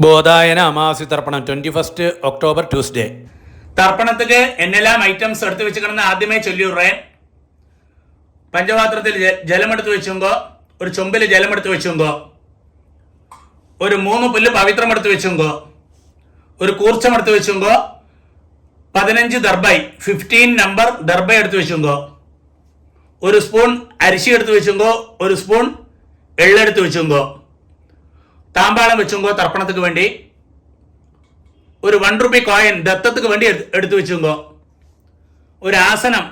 ബോധായന അമാവാസി തർപ്പണം 21 October Tuesday. തർപ്പണத்துக்கு என்னெல்லாம் ஐட்டம்ஸ் எடுத்து வச்சுக்கணும்னு ആദ്യമേ ചൊല്ലിവിടുறேன். പഞ്ചപാത്രത്തിൽ ജലമെടുത്ത് വെച്ചുങ്കോ, ഒരു ചൊമ്പിൽ ജലമെടുത്ത് വെച്ചുങ്കോ, ഒരു 3 പുല്ല് പവിത്രം എടുത്ത് വെച്ചുങ്കോ, ഒരു കൂർച്ചമെടുത്ത് വെച്ചുങ്കോ, 15 ദർബൈ 15 നമ്പർ ദർബൈ എടുത്ത് വെച്ചുങ്കോ, ഒരു സ്പൂൺ അരിശി എടുത്ത് വെച്ചുങ്കോ, ഒരു സ്പൂൺ എള്ളെടുത്ത് വെച്ചുങ്കോ, താമ്പാളം വെച്ചുങ്കോ, തർപ്പണத்துக்கு വേണ്ടി ഒരു 1 രൂപ കോയിൻ ദത്തத்துக்கு വേണ്ടി എടുത്തു വെച്ചുങ്കോ, ഒരു ആസനം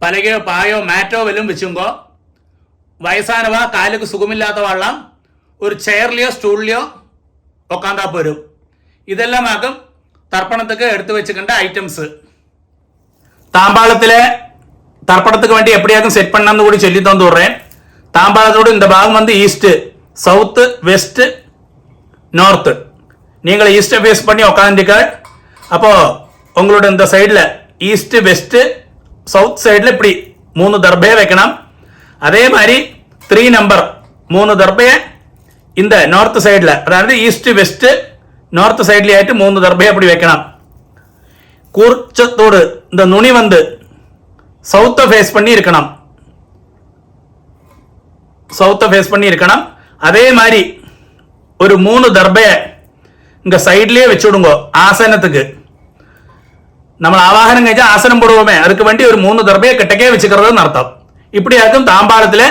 പലകയോ പായോ മാറ്റോ വല്ലതും വെച്ചുങ്കോ, വയസ്സാനവ കാലുക്ക് സുഖമില്ലാത്ത വള്ളം ഒരു ചെയറിലെയോ സ്റ്റൂളിലെയോ ഉക്കാന്താ പോരും. ഇതെല്ലാം ആക്കും തർപ്പണத்துக்கு എടുത്തു വെച്ചിട്ടുണ്ട് ഐറ്റംസ്. தாம்பாளத்தில் தர்ப்பணத்துக்கு வேண்டி எப்படியாக்கும் செட் பண்ணான்னு கூட சொல்லி தந்து விடுறேன். தாம்பாளத்தோடு இந்த பாகம் வந்து ஈஸ்ட், சவுத்து, வெஸ்ட், நார்த்து. நீங்கள் ஈஸ்ட்டை ஃபேஸ் பண்ணி உக்காந்துக்க. அப்போது உங்களோட இந்த சைடில் ஈஸ்ட்டு, வெஸ்ட்டு, சவுத் சைடில் இப்படி 3 தர்பையை வைக்கணும். அதே மாதிரி 3 நம்பர் 3 தர்பையை இந்த நார்த் சைடில், அதாவது ஈஸ்ட், வெஸ்ட்டு, நார்த் சைட்லேயே ஆகிட்டு 3 தர்பையை அப்படி வைக்கணும். கூர்ச்சத்தோடு இந்த நுனி வந்து சவுத்தை ஃபேஸ் பண்ணி இருக்கணும், சவுத்தை ஃபேஸ் பண்ணி இருக்கணும். அதே மாதிரி ஒரு 3 தர்பையை இங்கே சைட்லேயே வச்சு விடுங்கோ. ஆசனத்துக்கு നമ്മൾ ആവാഹനം കഴിച്ചാൽ ആസനം പോടുവോമേ, அதுக்கு വേണ്ടി ഒരു 3 ദർബയെ കിട്ടക്കേ വെച്ചിരിക്കുന്നത് അർത്ഥം. ഇപ്പടിയാക്കും താമ്പാളത്തിലെ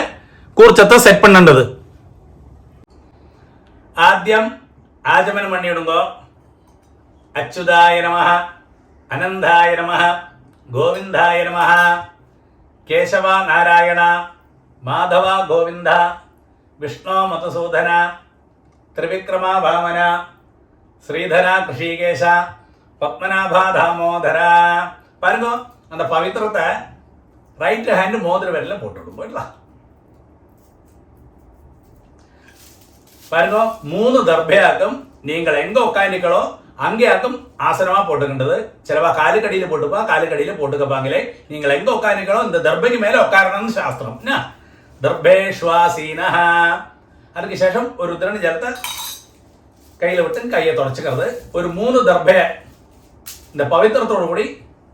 കൂർച്ചത്തെ സെറ്റ് പണ്ണേണ്ടത്. ആദ്യം ആചമനം പണിയിടുങ്കോ. അച്യുതായ നമഃ, അനന്തായ നമഃ, ഗോവിന്ദായ നമഃ, കേശവ നാരായണ, മാധവ ഗോവിന്ദ, വിഷ്ണു മധുസൂദന, ത്രിവിക്രമ വാമന, ஸ்ரீதரா கிருஷிகேஷா, பத்மநாபா தாமோதரா. பாருங்க, அந்த பவித்திரத்தை ரைட் ஹேண்ட் மோதிர விரல்ல போட்டுடும் போயிடலாம். பாருங்க, 3 தர்பையாக்கும் நீங்கள் எங்க உட்காந்துக்களோ அங்கேயாக்கும் ஆசனமா போட்டுக்கின்றது. சிலவா காலுக்கடியில் போட்டுப்பா, காலுக்கடியில் போட்டுக்கப்பாங்களே. நீங்கள் எங்க உட்காந்துக்களோ இந்த தர்பைக்கு மேல உட்காரணும்னு சாஸ்திரம். ദർഭേഷ്വാസീനഃ. അതിന് ശേഷം ഒരു ഉത്തരണ ജലത്തെ കയ്യിൽ വിട്ട് കയ്യെ തുടച്ചിക്കരുത്. ഒരു 3 ദർഭയെ இந்த പവിത്രത്തോടു കൂടി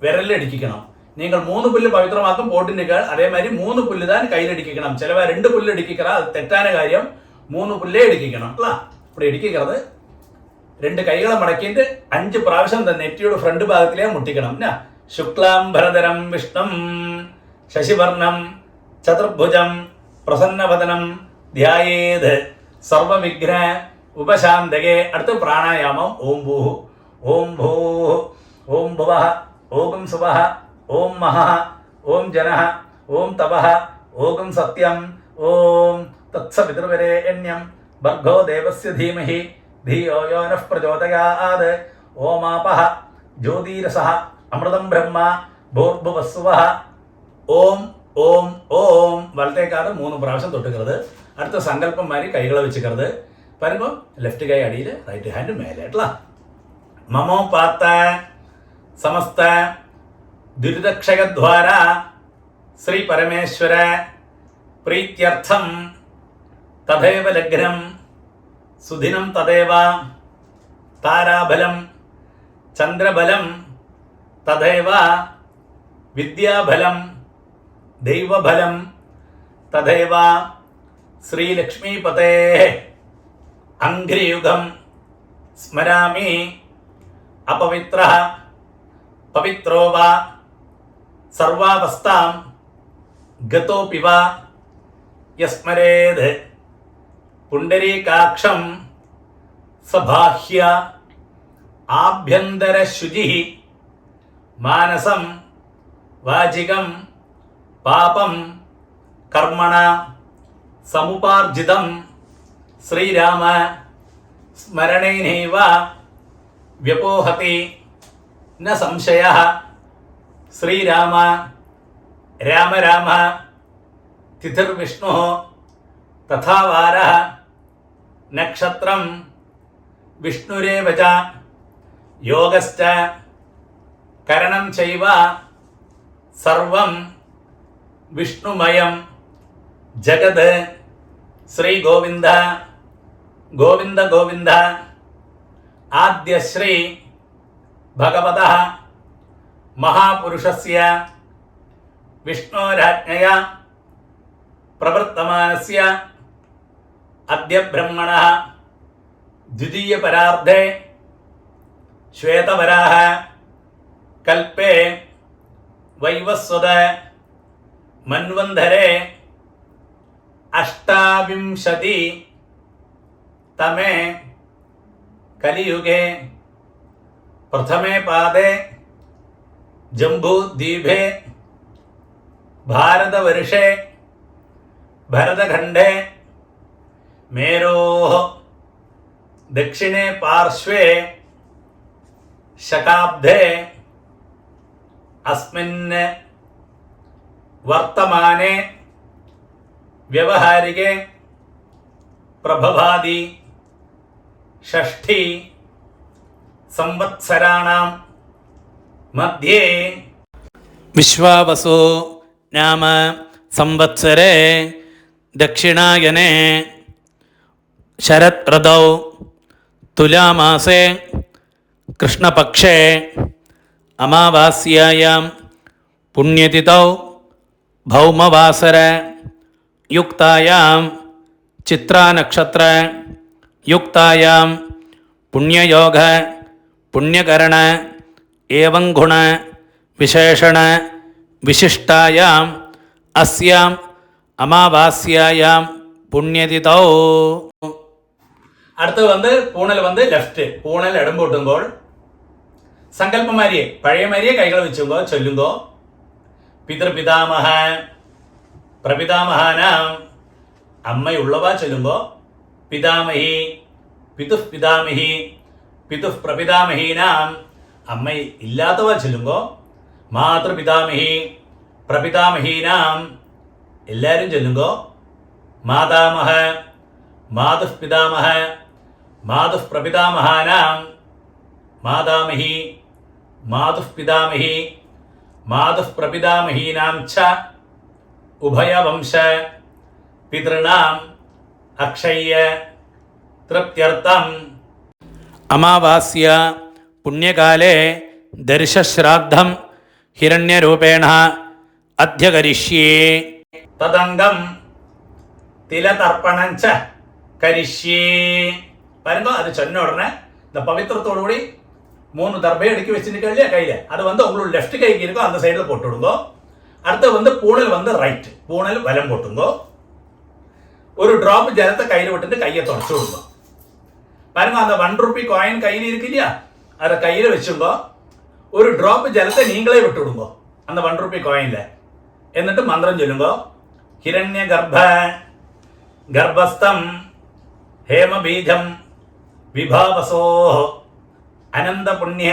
വിരലിലടിക്കണം. നിങ്ങൾ 3 പുല്ല് പവിത്രമാക്കും പോട്ടിനേക്കാൾ. അതേമാതിരി 3 പുല്ല് താൻ കയ്യിലടിക്കണം. ചിലവ 2 പുല്ല് ഇടിക്കറ, അത് തെറ്റാന കാര്യം. 3 പുല്ലേ ഇടിക്കണം അല്ല. ഇവിടെ ഇടിക്കരുത്. 2 കൈകളെ മടക്കിയിട്ട് 5 പ്രാവശ്യം നെറ്റിയുടെ ഫ്രണ്ട് ഭാഗത്തിലേ മുട്ടിക്കണം. ശുക്ലാംബരധരം വിഷ്ണം ശശിവർണം ചതുർഭുജം പ്രസന്നവദനം ധ്യായേത് സർവവിഘ്ന ഉപശാന്തകേ. അടുത്ത പ്രാണായാമം ഓം ഭൂഃ, ഓം ഭൂഃ, ഓം ഭുവഃ, ഓം സുവഃ, ഓം മഹഃ, ഓം ജനഃ, ഓം തപഃ, ഓം സത്യം, ഓം തത്സവിതുർവരേണ്യം ഭർഗോ ദേവസ്യ ധീമഹി ധിയോ യോ നഃ പ്രചോദയാത്. ഓമാപഃ ജ്യോതിരസഃ അമൃതം ബ്രഹ്മ ഭൂർഭുവസ്സുവഃ. ഓം ഓം ഓം. വലത്തേക്കാറ് 3 പ്രാവശ്യം തൊട്ടുക്കരുത്. അടുത്ത സങ്കല്പം മാതിരി കൈകളെ വെച്ചിക്കരുത്. പറയുമ്പോൾ ലെഫ്റ്റ് കൈ അടിയിൽ, റൈറ്റ് ഹാൻഡ് മേലെ ആയിട്ടുള്ള. മമോപാത്ത സമസ്ത ദുരിതക്ഷയദ്വാര ശ്രീ പരമേശ്വര പ്രീത്യർത്ഥം തഥൈവ ലഗ്നം സുദിനം തഥൈവ താരാബലം ചന്ദ്രബലം തഥൈവ വിദ്യാബലം ദൈവബലം തഥൈവ ശ്രീലക്ഷ്മീപതേ അംഘ്രിയുഗം സ്മരാമി. അപവിത്രഃ പവിത്രോ വാ സർവാവസ്ഥാം ഗതോപി വാ യസ്മരേത് പുണ്ടരീകാക്ഷം സബാഹ്യ ആഭ്യന്തരശുചിഃ മാനസം വാചികം പാപം കർമ്മണ സമുപാർജിതം ശ്രീരാമ സ്മരണേനൈവ വ്യപോഹതി ന സംശയഃ. ശ്രീരാമ രാമ രാമ തിഥിർവിഷ്ണുഃ തഥാ വാരഃ നക്ഷത്രം വിഷ്ണുരേവ ച യോഗശ്ച കരണം ചൈവ സർവം വിഷ്ണുമയം ജഗത്. ശ്രീ ഗോവിന്ദ ഗോവിന്ദ ഗോവിന്ദ ആദ്യശ്രീ ഭഗവതഃ മഹാപുരുഷസ്യ വിഷ്ണോരാജ്ഞയാ പ്രവർത്തമാനസ്യ അദ്യ ബ്രഹ്മണഃ ദ്വിതീയ പരാർദ്ധേ ശ്വേതവരാഹ കൽപ്പേ വൈവസ്വത മന്വന്തരേ അഷ്ടാവിംശതി തമേ കലിയുഗേ പ്രഥമേ പാദേ ജംബൂദ്വീപേ ഭാരതവർഷേ ഭരതഖണ്ഡേ മേരോः ദക്ഷിണേ പാർശ്വേ ശകാബ്ദേ അസ്മിൻ വർത്തമാനെ വ്യവഹാരികേ പ്രഭവാദി ഷഷ്ഠി സംവത്സരാണാം മധ്യേ വിശ്വാവസു നാമ സംവത്സരേ ദക്ഷിണായനെ ശരത് ഋതൗ തുലാമാസേ കൃഷ്ണപക്ഷേ അമാവാസ്യായാം പുണ്യതിഥൗ ഭൗമവാസര യുക്തായാം ചിത്രാനക്ഷത്ര യുക്തായാം പുണ്യയോഗ പുണ്യകരണ ഏവം ഗുണ വിശേഷണ വിശിഷ്ടായാം അസ്യാം അമാവാസ്യായാം പുണ്യതിഥൗ. അടുത്തത് പൂണൽ ലെഫ്റ്റ്. പൂണൽ ഇടം പൊട്ടുമ്പോൾ സങ്കല്പമാരിയെ പഴയ മാരിയെ കൈകൾ വെച്ചുമ്പോ ചൊല്ലുമ്പോ പിതൃപിതാമഹ പ്രപിതാമഹാനാം അമ്മയുള്ളവ ചൊല്ലുമ്പോ പിതാമഹി പിതുഃ പിതാമഹി പിതുഃ പ്രപിതാമഹീനാം അമ്മ ഇല്ലാത്തവ ചൊല്ലുമ്പോ മാതൃപിതാമഹി പ്രപിതാമഹീനാം എല്ലാവരും ചൊല്ലുമ്പോ മാതാമഹ മാതുഃ പിതാമഹ മാതുഃ പ്രപിതാമഹാനാം മാതാമഹി മാതുഃ പിതാമഹി മാതുഃ പ്രപിതാമഹീനാം ച ഉഭയവംശ പിതൃണാം അക്ഷയ്യ തൃപ്ത്യർത്ഥം. അമാവാസ്യ പുണ്യകാലേ ദർശശ്രാദ്ധം ഹിരണ്യരൂപേണ അദ്യ കരിഷ്യേ. തദംഗം തിലതർപ്പണം ച കരിഷ്യേ. വരുമ്പോ അത് ചൊന്ന ഉടനെ இந்த பவித்திரத்தோடு 3 தர்பையை அடுக்கி வச்சுருக்க இல்லையா கையில, அது உங்களோட லெஃப்ட் கைக்கு இருக்கும், அந்த சைடில் போட்டு விடுங்கோ. அடுத்து பூணல் ரைட், பூணல் வலம் போட்டுங்கோ. ஒரு டிராப் ஜலத்தை கையில் விட்டுட்டு கையை தொடச்சு விடுங்க. பாருங்க, அந்த 1 ரூபி காயின் கையில் இருக்கு இல்லையா, அதை கையில் வச்சுங்கோ. ஒரு டிராப் ஜலத்தை நீங்களே விட்டு விடுங்கோ அந்த 1 ரூபி காயின்ல. എന്നിട്ട് മന്ത്രം ചൊല്ലുമ്പോ ഹിരണ്യ ഗർഭസ്ഥം ഹേമബീജം വിഭാവസോ അനന്തപുണ്യ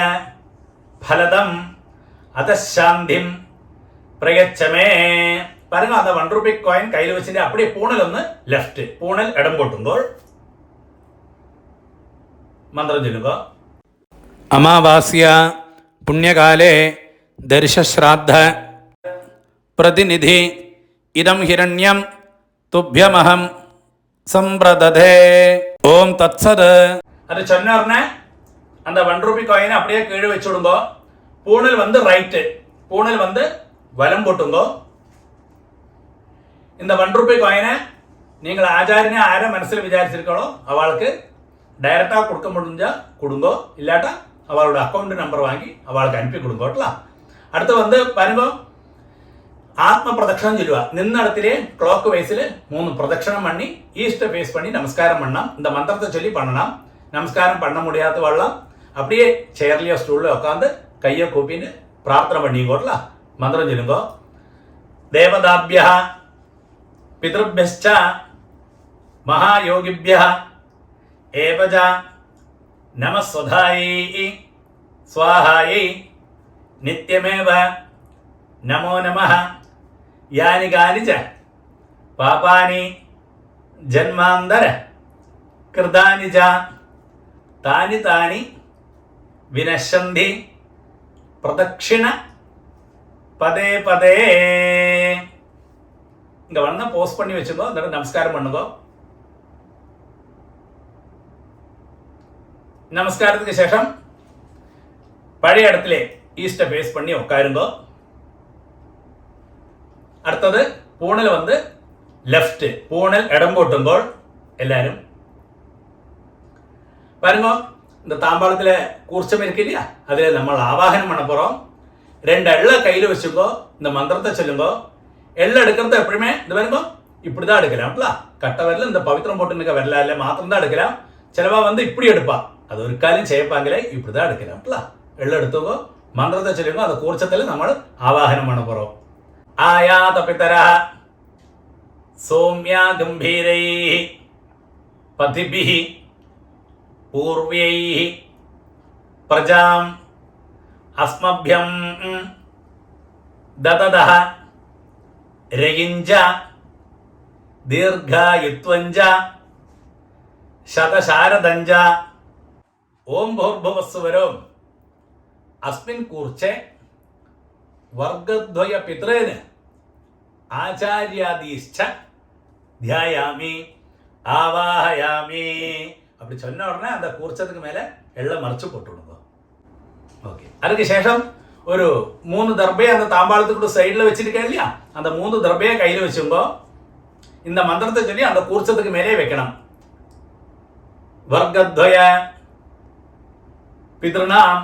ഫലദം അതശാന്തിം പ്രയച്ഛമേ. பாருங்க, அந்த 1 ரூபி காயின் கையில் வச்சுட்டு அப்படியே பூணல் லெஃப்ட், பூணல் இடம் போட்டுங்கோள். മന്ത്രം ചൊല്ലുക. അമാവാസ്യ പുണ്യകാലേ ദർശശ്രാദ്ധ പ്രതിനിധി ഇദം ഹിരണ്യം തുഭ്യമഹം സമ്പ്രദധേ. ഓം തത്സത്. அது சொன்ன உடனே அந்த 1 ரூபி காயினை அப்படியே கீழே வச்சு விடுங்கோ. பூணல் ரைட்டு, பூணல் வலம் போட்டுங்கோ. இந்த 1 ரூபி காயினை நீங்கள் ஆச்சாரியனை ஆரை மனசில் விசாரிச்சிருக்கோ அவளுக்கு டைரக்டாக கொடுக்க முடிஞ்சா கொடுங்கோ, இல்லாட்டா அவளோட அக்கௌண்ட் நம்பர் வாங்கி அவளுக்கு அனுப்பி கொடுங்கோட்டலாம். அடுத்து பாருங்க, ஆத்ம பிரதட்சணம் சொல்லுவா. நின்ன இடத்திலே கிளாக் வைஸில் 3 பிரதட்சணம் பண்ணி ஈஸ்ட்டை ஃபேஸ் பண்ணி நமஸ்காரம் பண்ணலாம். இந்த மந்திரத்தை சொல்லி பண்ணலாம். நமஸ்காரம் பண்ண முடியாத வரலாம், அப்படியே சேர்லையோ ஸ்டூல்ல உட்காந்து கையை கூப்பின்னு பிரார்த்தனை பண்ணிக்கோட்டலாம். மந்திரம் சொல்லுங்கோ. தேவதாபிய பிதృభ్యశ్చ மகாயோகிபிய ஏவஜ நமஸ்வதாயை ஸ்வாஹாயை நித்யமேவ நமோ நமः. யானி கானி ச பாபானி ஜன்மாந்தர கிருதானி ச தானி தானி வினശ്യന്തി பிரதட்சிண பதே பதே. இங்க போஸ்ட் பண்ணி வச்சுக்கோ, நமஸ்காரம் பண்ணுங்கோ. நமஸ்காரத்துக்கு ശേഷം പഴയ இடத்திலே ஈஸ்ட பேஸ் பண்ணி உட்காருங்க. അടുത്തത് പൂണൽ വന്ന് ലെഫ്റ്റ്, പൂണൽ ഇടം പോട്ടുമ്പോൾ എല്ലാവരും பாருங்க. இந்த தாம்பாளத்தில் கூர்ச்சம் இருக்கு இல்லையா, அதில் நம்ம ஆவாகனம் பண்ண போகிறோம். 2 எள்ள கையில் வச்சுக்கோ. இந்த மந்திரத்தை சொல்லுங்க. எள்ள எடுக்கிறது எப்பயுமே இந்த பாருங்க இப்படி தான் எடுக்கலாம்ல. கட்ட வரல இந்த பவித்திரம் போட்டு நிற்க வரல இல்லை மாத்திரம் தான் எடுக்கலாம். ചിലവാ വന്ന് இப்படி എടുപ്പാ, അത് ഒരു കാര്യം ചെയ്യപ്പാങ്കിലേ இப்படி தான் എടുക്കലാംல. എള്ള എടുത്തുകോ, മന്ത്രത്തെ ചൊല്ലുമ്പോൾ അത് കൂർച്ചത്തിൽ നമ്മൾ ആവാഹനം பண்ண போகிறோம். ആയാത പിതരഃ സൗമ്യ ഗംഭീരൈഃ പതിഭിഃ പൂർവ്യൈഃ പ്രജാം അസ്മഭ്യം ദദദഃ രയിഞ്ച ദീർഘായുത്വഞ്ച ശതശാരദഞ്ച ഓം ഭൂർഭുവസ്സുവരോം അസ്മിൻ കൂർച്ചെ വർഗദ്വയ പിതൃന് ആചാര്യാദീശ്ച ധ്യായാമി ആവാഹയാമി. அப்படி சொன்ன உடனே அந்த கூர்ச்சத்துக்கு மேலே எள்ள மறைச்சு போட்டுவிடுங்க. ஓகே, அதுக்கு சேஷம் ஒரு 3 தர்பையை அந்த தாம்பாளத்துக்கு சைடில் வச்சிருக்கேன் இல்லையா, அந்த 3 தர்பையை கையில் வச்சுங்கோ. இந்த மந்திரத்தை சொல்லி அந்த கூர்ச்சத்துக்கு மேலே வைக்கணும். വർഗദ്വയ പിതൃണാം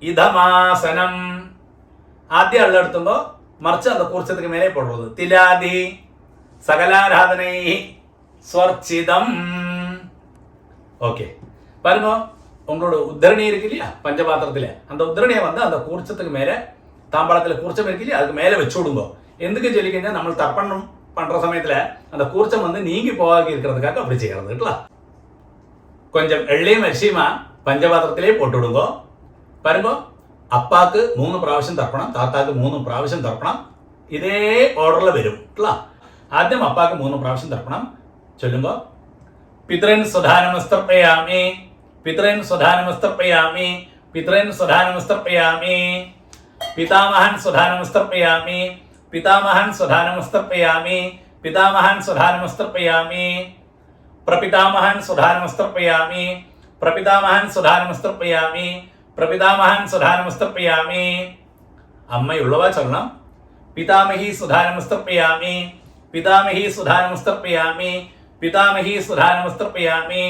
ഇദമാസനം. ആദ്യം എള്ള എടുത്തുമ്പോ മറിച്ച് அந்த கூர்ச்சத்துக்கு மேலே போடுறது. திலாதி சகலாராதனை ஸ்வர்ச்சிதம். ஓகே, பாருங்க, உங்களோட உத்தரணி இருக்கு இல்லையா பஞ்சபாத்திரத்தில், அந்த உத்தரணியை வந்து அந்த கூர்ச்சத்துக்கு மேலே, தாம்பாளத்தில் கூர்ச்சம் இருக்கு இல்லையா அதுக்கு மேலே வச்சு விடுங்க. எதுக்கு சொல்லி കഴിഞ്ഞാൽ നമ്മൾ தர்ப்பணம் பண்ற சமயத்தில் அந்த கூர்ச்சம் வந்து நீங்கி போகாது இருக்கிறதுக்காக அப்படி செய்யறது இல்ல. கொஞ்சம் എള്ളയും അരിശിയുമാ പഞ്ചപാത്രത്തിലേ പോട്ടുവിടുമ്പോ പാരുമ്പോ അപ്പാക്ക് 3 പ്രാവശ്യം തർപ്പണം, താത്താക്ക് 3 പ്രാവശ്യം തർപ്പണം. ഇതേ ഓർഡറിൽ വരും കേട്ടോ. ആദ്യം അപ്പാക്ക് 3 പ്രാവശ്യം തർപ്പണം ചൊല്ലുമ്പോ പിതൃൻ സ്വധാനമസ്തർപ്പയാമി, പിതൃൻ സ്വധാനമസ്തർപ്പയാമി, പിതൃൻ സ്വധാനമസ്തർപ്പയാമി, പിതാമഹൻ സ്വധാനമസ്തർപ്പയാമി, പിതാമഹൻ സ്വധാനമസ്തർപ്പയാമി, പിതാമഹൻ സ്വധാനമസ്തർപ്പയാമി, പ്രപിതാമഹൻ സ്വധാനമസ്തർപ്പയാമി, പ്രപിതാമഹൻ സ്വധാനമസ്തർപ്പയാമി, പ്രപിതാമഹൻ സ്വധാനമസ്തർപ്പയാമി. അമ്മയുള്ളവ ചൊല്ലണം. പിതാമഹി സ്വധാനമസ്തർപ്പയാമി, പിതാമഹി സ്വധാനമസ്തർപ്പയാമി, പിതാമഹി സ്വധാനമസ്തർപ്പയാമി,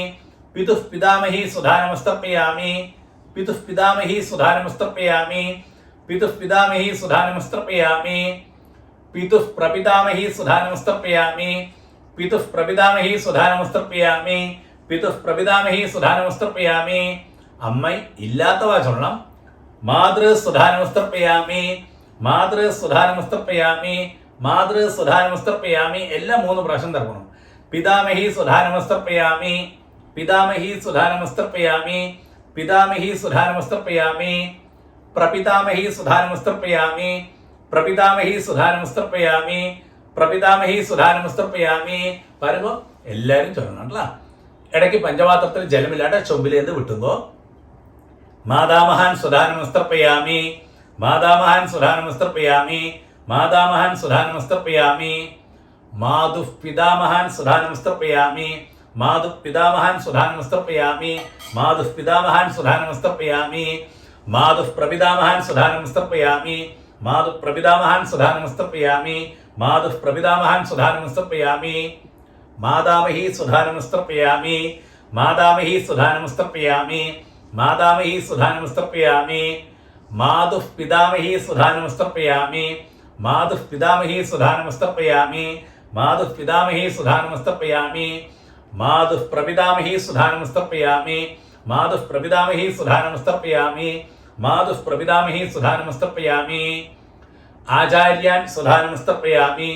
പിതുഃ പിതാമഹി സ്വധാനമസ്തർപ്പയാമി, പിതുഃ പിതാമഹി സ്വധാനമസ്തർപ്പയാമി, പിതുഃ പിതാമഹി സ്വധാനമസ്തർപ്പയാമി, പിതുഃ പ്രപിതാമഹി സ്വധാനമസ്തർപ്പയാമി, പിതുഃ പ്രപിതാമഹി സ്വധാനമസ്തർപ്പയാമി, പിതുഃ പ്രപിതാമഹി സ്വധാനമസ്തർപ്പയാമി. അമ്മ ഇല്ലാത്തവ ചൊല്ലണം. മാതൃ സ്വധാനമസ്തർപ്പയാമി, മാതൃ സ്വധാനമസ്തർപ്പയാമി, മാതൃ സ്വധാനമസ്തർപ്പയാമി. എല്ലാം 3 പ്രാവശ്യം തർപ്പണം. പിതാമഹി സ്വധാനമസ്തർപ്പയാമി, പിതാമഹി സ്വധാനമസ്തർപ്പയാമി, പിതാമഹി സ്വധാനമസ്തർപ്പയാമി, പ്രപിതാമഹി സ്വധാനമസ്തർപ്പയാമി, പ്രപിതാമഹി സ്വധാനമസ്തർപ്പയാമി, പ്രപിതാമഹി സ്വധാനമസ്തർപ്പയാമി. പറയുമ്പോ എല്ലാവരും ചൊല്ലണം കേട്ടോ. ഇടയ്ക്ക് പഞ്ചപാത്രത്തിൽ ജലമില്ലാതെ ചൊമ്പിലേന്ന് വിട്ടുമ്പോ മാതാമഹാൻ സ്വധാനമസ്തർപ്പയാമി, മാതാമഹാൻ സ്വധാനമസ്തർപ്പയാമി, മാതാമഹാൻ സ്വധാനമസ്തർപ്പയാമി, മാതുഃ പിതാമഹാൻ സ്വധാനമസ്തർപ്പയാമി, മാതുഃ പിതാമഹാൻ സ്വധാനമസ്തർപ്പയാമി, മാതുഃ പിതാമഹാൻ സ്വധാനമസ്തർപ്പയാമി, മാതുഃ പ്രപിതാമഹാൻ സ്വധാനമസ്തർപ്പയാമി, മാതുഃ പ്രപിതാമഹാൻ സ്വധാനമസ്തർപ്പയാമി, മാതുഃ പ്രപിതാമഹാൻ സ്വധാനമസ്തർപ്പയാമി, മാതാമഹി സ്വധാനമസ്തർപ്പയാമി, മാതാമഹി സ്വധാനമസ്തർപ്പയാമി, മാതാമഹി സ്വധാനമസ്തർപ്പയാമി, മാതുഃ പിതാമഹി സ്വധാനമസ്തർപ്പയാമി, മാതുഃ പിതാമഹി സ്വധാനമസ്തർപ്പയാമി, മാതുഃ പിതാമഹി സ്വധാനമസ്തർപ്പയാമി, മാതുഃ പ്രപിതാമഹി സ്വധാനമസ്തർപ്പയാമി, മാതുഃ പ്രപിതാമഹി സ്വധാനമസ്തർപ്പയാമി, മാതുഃ പ്രപിതാമഹി സ്വധാനമസ്തർപ്പയാമി. ആചാര്യാൻ സ്വധാനമസ്തർപ്പയാമി,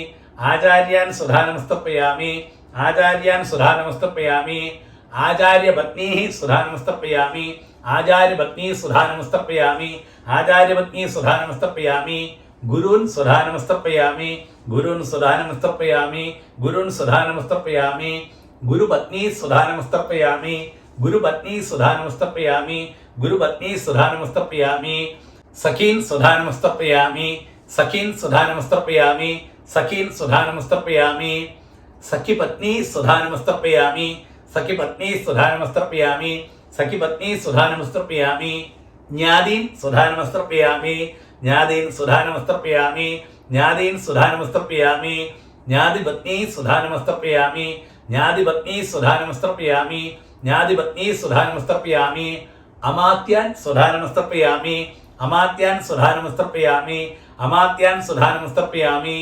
ആചാര്യാൻ സ്വധാനമസ്തർപ്പയാമി, ആചാര്യാൻ സ്വധാനമസ്തർപ്പയാമി, ആചാര്യപത്നീ സ്വധാനമസ്തർപ്പയാമി, ആചാര്യപത്നീ സ്വധാനമസ്തർപ്പയാമി, ആചാര്യപത്നീ സ്വധാനമസ്തർപ്പയാമി, ഗുരുൻ സ്വധാനമസ്തർപ്പയാമി, ഗുരുൻ സ്വധാനമസ്തർപ്പയാമി, ഗുരുൻ സ്വധാനമസ്തർപ്പയാമി, ഗുരുപത്നീ സ്വധാനമസ്തർപ്പയാമി, ഗുരുപത്നീ സ്വധാനമസ്തർപ്പയാമി, ഗുരുപത്നീ സ്വധാനമസ്തർപ്പയാമി, സഖീൻ സ്വധാനമസ്തർപ്പയാമി, സഖീൻ സ്വധാനമസ്തർപ്പയാമി, സഖീൻ സ്വധാനമസ്തർപ്പയാമി, സഖിപത്നീ സ്വധാനമസ്തർപ്പയാമി, സഖിപത്നീ സ്വധാനമസ്തർപ്പയാമി, സഖി പത്നി സുധാനമസ്തർപ്പയാമി ജ്ഞാതീൻ സുധാനമസ്തർപ്പയാമി ജ്ഞാതീൻ സുധാനമസ്തർപ്പയാമി ജ്ഞാതീൻ സുധാനമസ്തർപ്പയാമി ജ്ഞാതിപത്നി സുധാനമസ്തർപ്പയാമി ജ്ഞാതിപത്നി സുധാനമസ്തർപ്പയാമി ജ്ഞാതിപത്നി സുധാനമസ്തർപ്പയാമി അമാത്യാൻ സുധാനമസ്തർപ്പയാമി അമാത്യാൻ സുധാനമസ്തർപ്പയാമി അമാത്യാൻ സുധാനമസ്തർപ്പയാമി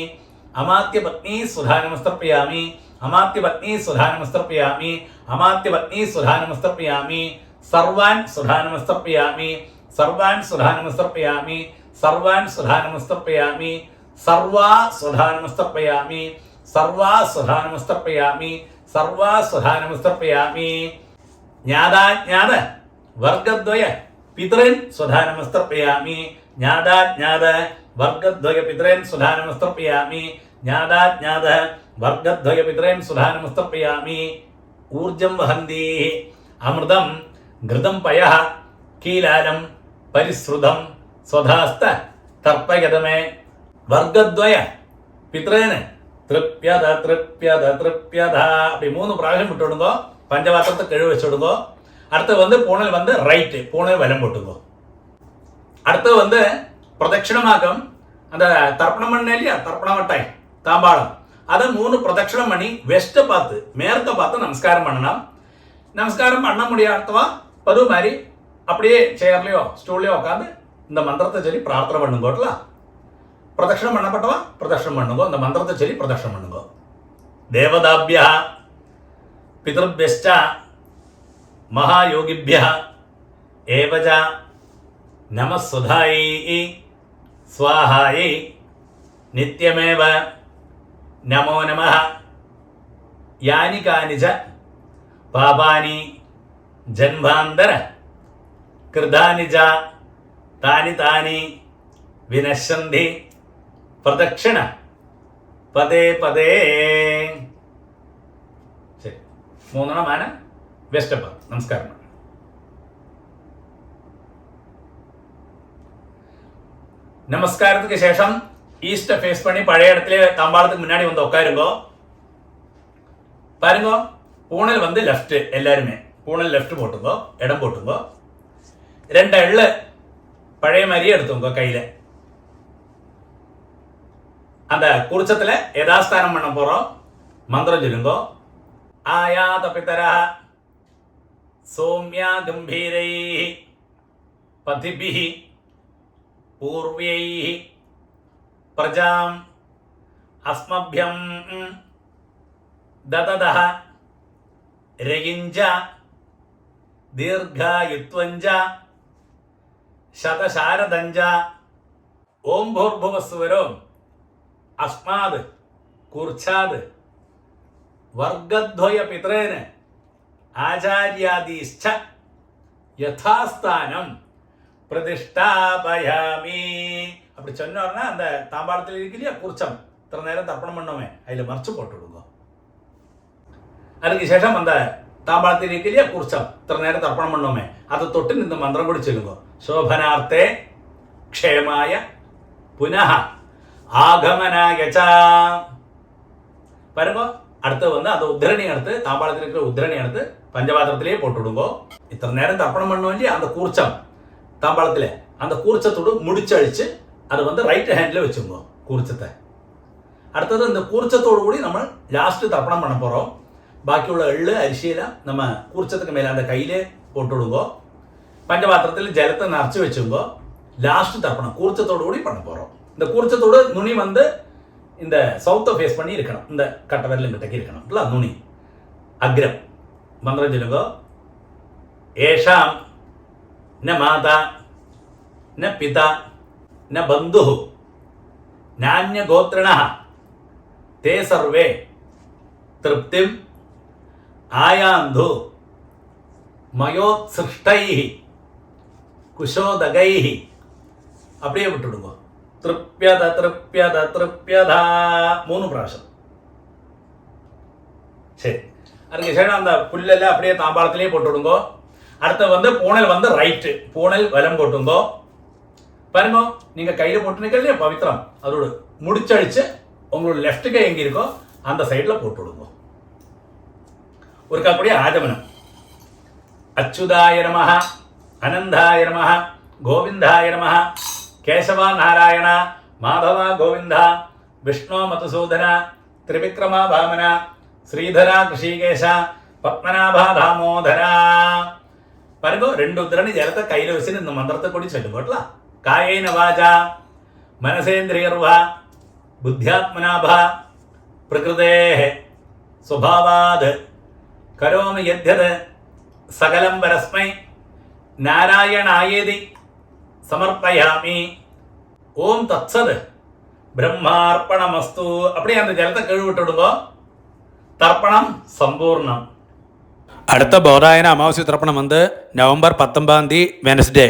അമാത്യപത്നി സുധാനമസ്തർപ്പയാമി അമാത്യപത്നി സുധാനമസ്തർപ്പയാമി അമാത്യപത്നി സുധാനമസ്തർപ്പയാമി സർവാൻ സുധാനമസ്തർപ്പയാമി സർവാൻ സുധാനമസ്തർപ്പയാമി സർവാൻ സുധാനമസ്തർപ്പയാമി സർവാ സുധാനമസ്തർപ്പയാമി സർവാ സുധാനമസ്തർപ്പയാമി സർവാ സുധാനമസ്തർപ്പയാമി ജ്ഞാതാജ്ഞാത വർഗദ്വയ പിതൃൻ സുധാനമസ്തർപ്പയാമി ജ്ഞാതാജ്ഞാത വർഗദ്വയ പിതൃൻ സുധാനമസ്തർപ്പയാമി ജ്ഞാതാജ്ഞാത വർഗദ്വയ പിതൃൻ സുധാനമസ്തർപ്പയാമി ഊർജം വഹന്തി അമൃതം ഘൃതം പയഃ കീലാലം പരിശ്രുതം സ്വധാസ്ത തർപ്പയതമേ വർഗദ്വയ പിതൃന് തൃപ്യത തൃപ്യത തൃപ്യത அப்படி 3 പ്രാവശ്യം விட்டுடுங்க பஞ்சபாத்திரத்தை கழுவி வச்சுடுங்க அடுத்து வந்து பூணல் வந்து ரைட்டு பூணல் வலம் போட்டுங்க அடுத்து வந்து பிரதட்சிணமாக்கம் அந்த தர்ப்பணம் பண்ண இல்லையா தர்ப்பண மட்டாய் தாம்பாளம் அதை 3 பிரதட்சிணம் பண்ணி வெஸ்ட்டை பார்த்து மேற்க பார்த்து நமஸ்காரம் பண்ணணும் நமஸ்காரம் பண்ண முடியாதவா பது மாதிரி அப்படியே சேர்லையோ ஸ்டூல்லையோ உட்காந்து இந்த மந்திரத்தை சொல்லி பிரார்த்தனை பண்ணுங்கோட்டல பிரதட்சிணம் பண்ணப்பட்டவா பிரதட்சிணம் பண்ணுங்க இந்த மந்திரத்தை சொல்லி பிரதட்சிணம் பண்ணுங்க தேவதாபியா பிதൃഭ്യശ്ച மகாயோகிभ्यः ஏவஜ நமஸ்சுதாயை ஸ்வாஹாயை நித்யமேவ நமோ நமः யானி கானிச்ச பாபானி ஜன்மாந்தர கிருதானி ச தானி தானி വിനശ്യന്തി പ്രദക്ഷിണ പദേ പദേ ശരി 3 വെസ്റ്റപ്പ് നമസ്കാരം நமஸ்காரத்துக்கு சேஷம் ஈஸ்ட ஃபேஸ் பண்ணி பழைய இடத்துல தாம்பாளத்துக்கு முன்னாடி வந்து உட்காருங்க பாருங்க பூணல் வந்து லெஃப்ட் எல்லாருமே பூணல் லெஃப்ட் போட்டுங்க இடம் போட்டுங்க 2 எள்ளு பழைய மாதிரியே எடுத்துங்க கையில அந்த குருச்சத்துல யதாஸ்தானம் பண்ண போறோம் மந்திரம் சொல்லுங்க ஆயாத பிதரா சௌமியா கம்பீரை பதிபிஹி பூர்வை பிரஜாம் அஸ்மഭ്യം ദദദഃ രയിഞ്ച ദീർഘായുത്വഞ്ച ശതശാരദഞ്ച ഓം ഭൂർഭുവസ്സുവരോം അസ്മാത് കൂർച്ഛാത് വർഗദ്വയ പിതൃന് ആചാര്യാദീശ്ച യഥാസ്ഥാനം പ്രതിഷ്ഠാപയാമി அப்படி சொன்னோம்னா அந்த தாம்பாளத்தில் இருக்கிறியா கூர்ச்சம் இத்தனை நேரம் தர்ப்பணம் பண்ணோமே அதில் மறைச்சு போட்டு விடுங்க அதுக்கு சேஷம் அந்த தாம்பாளத்தில் இருக்கிறியா கூர்ச்சம் இத்தனை நேரம் தர்ப்பணம் பண்ணோமே அதை தொட்டு இந்த மந்திரம் கூட சொல்லுங்க ശോഭനാർത്ഥേ ക്ഷേമായ പുനഃ ആഗമനായ ച பாருங்க அடுத்து வந்து அந்த உத்திரணி எடுத்து தாம்பாளத்தில் இருக்கிற உத்திரணி எடுத்து பஞ்சபாத்திரத்திலேயே போட்டு விடுங்க இத்தனை நேரம் தர்ப்பணம் பண்ணோம் இல்லையா அந்த கூர்ச்சம் தாம்பாளத்தில் அந்த கூர்ச்சத்தோடு முடிச்சழிச்சு அதை வந்து ரைட் ஹேண்டில் வச்சுங்க கூர்ச்சத்தை அடுத்தது இந்த கூர்ச்சத்தோடு கூடி நம்ம லாஸ்ட்டு தர்ப்பணம் பண்ண போகிறோம் பாக்கியுள்ள எள்ளு அரிசியெல்லாம் நம்ம கூர்ச்சத்துக்கு மேலே அந்த கையிலே போட்டு விடுங்க பஞ்சபாத்திரத்தில் ஜலத்தை நிறச்சி வச்சுங்க லாஸ்ட் தர்ப்பணம் கூர்ச்சத்தோடு கூடி பண்ண போகிறோம் இந்த கூர்ச்சத்தோடு நுனி வந்து இந்த சவுத்தை ஃபேஸ் பண்ணி இருக்கணும் இந்த கட்டை விரலும் கிட்டக்கு இருக்கணும் இல்லை நுனி அக்ரம் மந்திரம் சொல்லுங்க ஏஷாம் ந மாதா ந பிதா ந பந்து நானிய கோத்ரண தே சர்வே திருப்திம் ஆயாந்து மயோத்சிருஷ்டை குஷோதகை அப்படியே விட்டுடுங்க തൃപ്യത തൃപ്യത തൃപ്യത 3 പ്രാവശ്യം சரி அதுக்கு சேஷம் அந்த புல்லெல்லாம் அப்படியே தாம்பாளத்திலேயே போட்டு விடுங்க அடுத்து வந்து பூணல் வந்து ரைட்டு பூணல் வலம் போட்டுங்க பாருங்க நீங்க கையில போட்டுருக்க இல்லையா பவித்திரம் அதோட முடிச்சழிச்சு உங்களோட லெஃப்ட் கை எங்க இருக்கோ அந்த சைட்ல போட்டு விடுங்க ஒருக்கா கூடிய ஆஜமனம் അച്യുതായ നമഃ, അനന്തായ നമഃ, ഗോവിന്ദായ നമഃ, കേശവ നാരായണ, മാധവ ഗോവിന്ദ, വിഷ്ണു മധുസൂദന, ത്രിവിക്രമ വാമന, ശ്രീധര കൃഷികേശ, പത്മനാഭ ദാമോദര. പറയുമ്പോൾ 2 ഉദ്ധരണി ചേർത്ത് കയ്യിൽ വെച്ച് നിന്ന് മന്ത്രത്തെ കൂടി ചൊല്ലും കേട്ടോ. കായേന വാച മനസേന്ദ്രിയർവ ബുദ്ധ്യാത്മനാഭ പ്രകൃതേ സ്വഭാവാത് കരോമി യദ്യത് സകലം പരസ്മൈ നാരായണായേതി സമർപ്പയാമി. ഓം തത്സത് ബ്രഹ്മാർപ്പണമസ്തു. அப்படியே அந்த ஜலத்தை கழுவிட்டுடுங்க. தர்ப்பணம் சம்பூர்ணம். അടുത്ത ബോധായന അമാവാസ്യ തർപ്പണം വന്ന് നവംബർ 19 വെനസ്ഡേ.